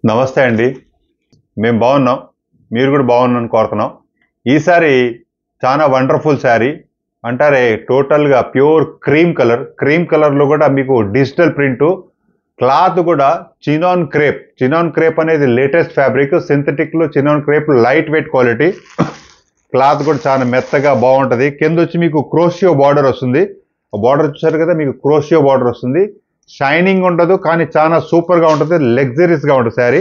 నమస్తే అండి. మేము బాగున్నాం. మీరు కూడా బాగున్నారని కోరుతున్నాం. ఈసారి చాలా వండర్ఫుల్ శారీ అంటారే, టోటల్గా ప్యూర్ క్రీమ్ కలర్. క్రీమ్ కలర్లో కూడా మీకు డిజిటల్ ప్రింటు, క్లాత్ కూడా చినాన్ క్రేప్. చినాన్ క్రేప్ అనేది లేటెస్ట్ ఫ్యాబ్రిక్. సింథటిక్లో chinon crepe light weight quality. Cloth కూడా చాలా మెత్తగా బాగుంటుంది. కింద వచ్చి మీకు క్రోషియో బార్డర్ వస్తుంది. బార్డర్ చూసారు కదా, మీకు క్రోషియో బార్డర్ వస్తుంది. షైనింగ్ ఉండదు, కానీ చాలా సూపర్గా ఉంటుంది, లగ్జరీస్గా ఉంటుంది శారీ.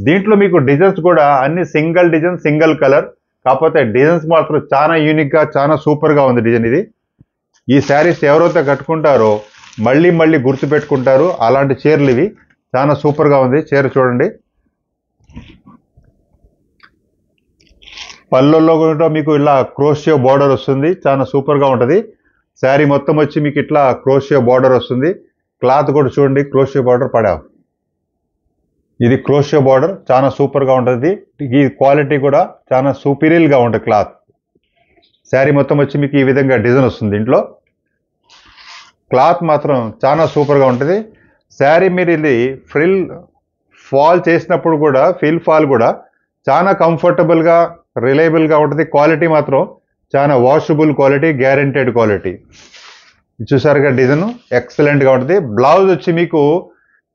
దీంట్లో మీకు డిజైన్స్ కూడా అన్ని సింగిల్ డిజైన్, సింగిల్ కలర్. కాకపోతే డిజైన్స్ మాత్రం చాలా యూనిక్గా, చాలా సూపర్గా ఉంది డిజైన్ ఇది. ఈ శారీస్ ఎవరైతే కట్టుకుంటారో మళ్ళీ మళ్ళీ గుర్తుపెట్టుకుంటారు. అలాంటి చీరలు ఇవి. చాలా సూపర్గా ఉంది చీర. చూడండి, పళ్ళల్లో కూడా మీకు ఇలా క్రోషియో బార్డర్ వస్తుంది. చాలా సూపర్గా ఉంటుంది. శారీ మొత్తం వచ్చి మీకు ఇట్లా క్రోషియో బార్డర్ వస్తుంది. క్లాత్ కూడా చూడండి, క్రోషియో బార్డర్ పడావు. ఇది క్రోషియో బార్డర్ చాలా సూపర్గా ఉంటుంది. ఈ క్వాలిటీ కూడా చాలా సూపీరియల్గా ఉంటుంది క్లాత్. శారీ మొత్తం వచ్చి మీకు ఈ విధంగా డిజైన్ వస్తుంది. దీంట్లో క్లాత్ మాత్రం చాలా సూపర్గా ఉంటుంది. శారీ మీరు ఇది ఫ్రిల్ ఫాల్ చేసినప్పుడు కూడా, ఫిల్ ఫాల్ కూడా చాలా కంఫర్టబుల్గా, రిలయబుల్గా ఉంటుంది. క్వాలిటీ మాత్రం చాలా వాషబుల్ క్వాలిటీ, గ్యారెంటెడ్ క్వాలిటీ. చూసారుగా డిజైన్ ఎక్సలెంట్గా ఉంటుంది. బ్లౌజ్ వచ్చి మీకు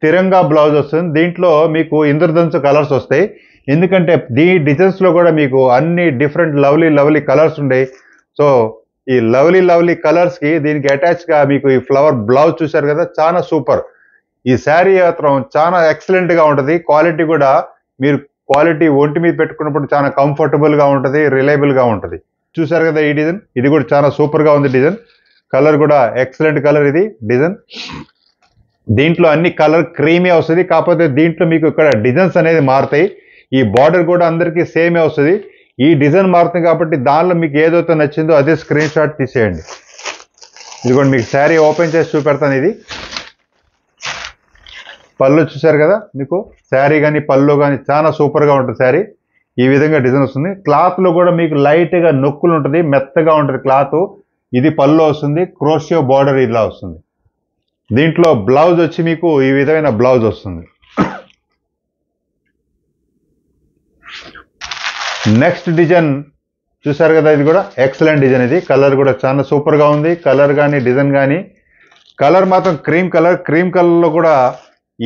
తిరంగా బ్లౌజ్ వస్తుంది. దీంట్లో మీకు ఇంద్రధనుసు కలర్స్ వస్తాయి. ఎందుకంటే ఈ డిజైన్స్లో కూడా మీకు అన్ని డిఫరెంట్ లవ్లీ కలర్స్ ఉంటాయి. సో ఈ లవ్లీ కలర్స్కి దీనికి అటాచ్గా మీకు ఈ ఫ్లవర్ బ్లౌజ్ చూసారు కదా, చాలా సూపర్. ఈ శారీ మాత్రం చాలా ఎక్సలెంట్గా ఉంటుంది. క్వాలిటీ కూడా మీరు క్వాలిటీ ఒంటి మీద పెట్టుకున్నప్పుడు చాలా కంఫర్టబుల్గా ఉంటుంది, రిలయబుల్గా ఉంటుంది. చూసారు కదా ఈ డిజైన్, ఇది కూడా చాలా సూపర్గా ఉంది డిజైన్. కలర్ కూడా ఎక్సలెంట్ కలర్ ఇది డిజైన్. దీంట్లో అన్ని కలర్ క్రీమీ వస్తుంది. కాకపోతే దీంట్లో మీకు ఇక్కడ డిజైన్స్ అనేది మారుతాయి. ఈ బార్డర్ కూడా అందరికీ సేమే వస్తుంది. ఈ డిజైన్ మారుతుంది కాబట్టి దానిలో మీకు ఏదైతే నచ్చిందో అదే స్క్రీన్ షాట్ తీసేయండి. ఇదిగోండి, మీకు శారీ ఓపెన్ చేసి చూపెడతాను. ఇది పళ్ళు చూసారు కదా, మీకు శారీ కానీ పళ్ళు కానీ చాలా సూపర్గా ఉంటుంది శారీ. ఈ విధంగా డిజైన్ వస్తుంది. క్లాత్లో కూడా మీకు లైట్గా నొక్కులు ఉంటుంది, మెత్తగా ఉంటుంది క్లాత్. ఇది పళ్ళు వస్తుంది, క్రోషియో బార్డర్ ఇలా వస్తుంది. దీంట్లో బ్లౌజ్ వచ్చి మీకు ఈ విధమైన బ్లౌజ్ వస్తుంది. నెక్స్ట్ డిజైన్ చూసారు కదా, ఇది కూడా ఎక్సలెంట్ డిజైన్. ఇది కలర్ కూడా చాలా సూపర్గా ఉంది. కలర్ కానీ డిజైన్ కానీ, కలర్ మాత్రం క్రీమ్ కలర్. క్రీమ్ కలర్లో కూడా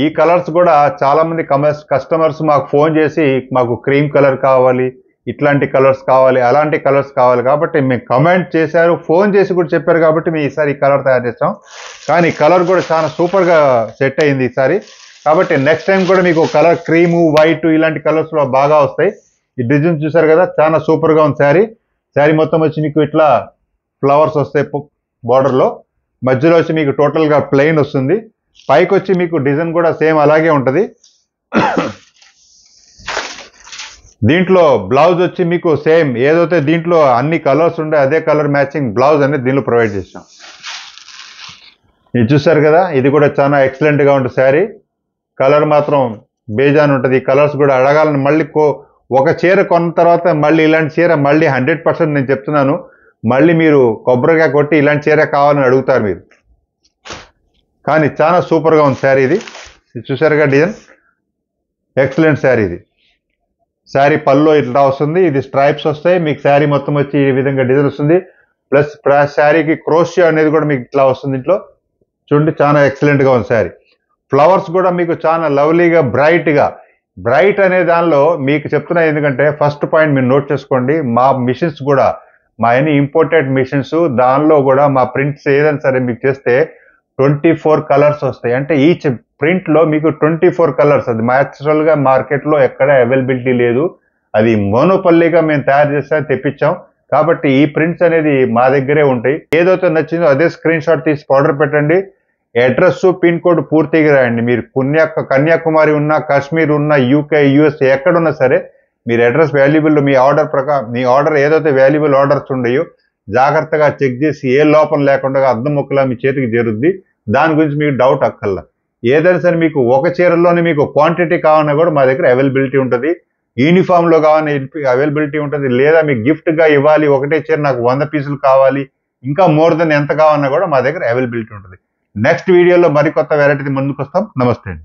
ఈ కలర్స్ కూడా చాలామంది కస్టమర్స్ మాకు ఫోన్ చేసి మాకు క్రీమ్ కలర్ కావాలి, ఇట్లాంటి కలర్స్ కావాలి, అలాంటి కలర్స్ కావాలి కాబట్టి మేము కమెంట్ చేశారు, ఫోన్ చేసి కూడా చెప్పారు కాబట్టి మేము ఈసారి ఈ కలర్ తయారు చేస్తాం. కానీ కలర్ కూడా చాలా సూపర్గా సెట్ అయింది ఈసారి. కాబట్టి నెక్స్ట్ టైం కూడా మీకు కలర్ క్రీము, వైట్ ఇలాంటి కలర్స్లో బాగా వస్తాయి. ఈ డిజైన్ చూసారు కదా, చాలా సూపర్గా ఉంది శారీ. శారీ మొత్తం వచ్చి మీకు ఇట్లా ఫ్లవర్స్ వస్తాయి బార్డర్లో. మధ్యలో వచ్చి మీకు టోటల్గా ప్లెయిన్ వస్తుంది. పైకి వచ్చి మీకు డిజైన్ కూడా సేమ్ అలాగే ఉంటుంది. దీంట్లో బ్లౌజ్ వచ్చి మీకు సేమ్ ఏదైతే దీంట్లో అన్ని కలర్స్ ఉంటాయి అదే కలర్ మ్యాచింగ్ బ్లౌజ్ అనేది దీనిలో ప్రొవైడ్ చేసాం. ఇది చూసారు కదా, ఇది కూడా చాలా ఎక్సలెంట్గా ఉంటుంది శారీ. కలర్ మాత్రం బేజాన్ ఉంటుంది. ఈ కలర్స్ కూడా అడగాలని మళ్ళీ ఒక చీర కొన్న తర్వాత మళ్ళీ ఇలాంటి చీర మళ్ళీ 100% నేను చెప్తున్నాను, మళ్ళీ మీరు కొబ్బరికాయ కొట్టి ఇలాంటి చీర కావాలని అడుగుతారు మీరు. కానీ చాలా సూపర్గా ఉంది శారీ. ఇది చూసారుగా డిజైన్, ఎక్సలెంట్ శారీ. ఇది శారీ పళ్ళు ఇట్లా వస్తుంది. ఇది స్ట్రైప్స్ వస్తాయి. మీకు శారీ మొత్తం వచ్చి ఈ విధంగా డిజైన్ వస్తుంది. ప్లస్ శారీకి క్రోషియో అనేది కూడా మీకు ఇట్లా వస్తుంది. ఇంట్లో చూడండి, చాలా ఎక్సలెంట్గా ఉంది శారీ. ఫ్లవర్స్ కూడా మీకు చాలా లవ్లీగా, బ్రైట్ అనే దానిలో మీకు చెప్తున్నా. ఎందుకంటే ఫస్ట్ పాయింట్ మీరు నోట్ చేసుకోండి, మా మిషన్స్ కూడా మా అన్ని ఇంపోర్టెడ్ మిషన్స్, దానిలో కూడా మా ప్రింట్స్ ఏదైనా సరే మీకు చేస్తే 24 కలర్స్ వస్తాయి. అంటే ఈచ్ ప్రింట్లో మీకు 24 కలర్స్. అది న్యాచురల్గా మార్కెట్లో ఎక్కడ అవైలబిలిటీ లేదు. అది మోనోపల్లీగా మేము తయారు చేస్తే తెప్పించాం. కాబట్టి ఈ ప్రింట్స్ అనేది మా దగ్గరే ఉంటాయి. ఏదైతే నచ్చిందో అదే స్క్రీన్ షాట్ తీసి ఆర్డర్ పెట్టండి. అడ్రస్, పిన్ కోడ్ పూర్తిగా రాయండి. మీరు కన్యాకుమారి ఉన్నా, కాశ్మీర్ ఉన్నా, యూకే, యూఎస్ ఎక్కడున్నా సరే మీరు అడ్రస్ వాల్యుబుల్, మీ ఆర్డర్ ప్రకారం మీ ఆర్డర్ ఏదైతే వాల్యుబుల్ ఆర్డర్స్ ఉన్నాయో జాగ్రత్తగా చెక్ చేసి ఏ లోపం లేకుండా అద్దం ముక్కలా మీ చేతికి చేరుద్ది. దాని గురించి మీకు డౌట్ అక్కర్లా. ఏదైనా సరే మీకు ఒక చీరల్లోనే మీకు క్వాంటిటీ కావాలన్నా కూడా మా దగ్గర అవైలబిలిటీ ఉంటుంది. యూనిఫామ్లో కావాలని అవైలబిలిటీ ఉంటుంది. లేదా మీకు గిఫ్ట్గా ఇవ్వాలి, ఒకటే చీర నాకు 100 పీసులు కావాలి, ఇంకా మోర్ దెన్ ఎంత కావాలన్నా కూడా మా దగ్గర అవైలబిలిటీ ఉంటుంది. నెక్స్ట్ వీడియోలో మరికొత్త వెరైటీ ముందుకు వస్తాం. నమస్తే అండి.